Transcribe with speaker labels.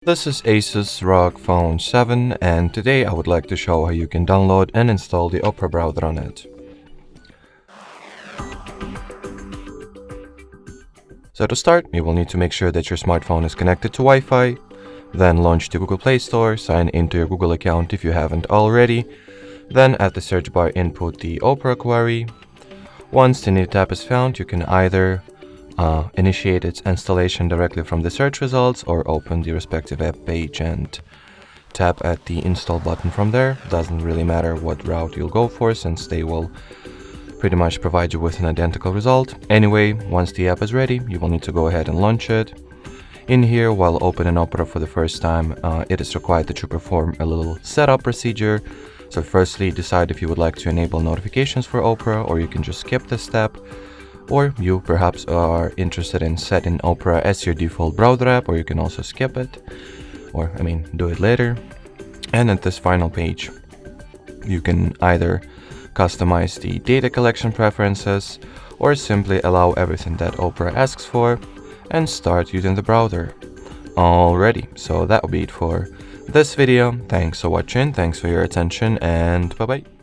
Speaker 1: This is ASUS ROG Phone 7, and today I would like to show how you can download and install the Opera browser on it. So to start, you will need to make sure that your smartphone is connected to Wi-Fi, then launch the Google Play Store, sign into your Google account if you haven't already, then at the search bar input the Opera query. Once the needed app is found, you can either initiate its installation directly from the search results or open the respective app page and tap at the install button from there. Doesn't really matter what route you'll go for, since they will pretty much provide you with an identical result. Anyway, once the app is ready, you will need to go ahead and launch it. In here, while opening Opera for the first time, it is required that you perform a little setup procedure. So firstly, decide if you would like to enable notifications for Opera, or you can just skip this step. Or you perhaps are interested in setting Opera as your default browser app, or you can also skip it, or do it later. And at this final page, you can either customize the data collection preferences or simply allow everything that Opera asks for and start using the browser. Alrighty, so that will be it for this video. Thanks for watching, thanks for your attention, and bye bye.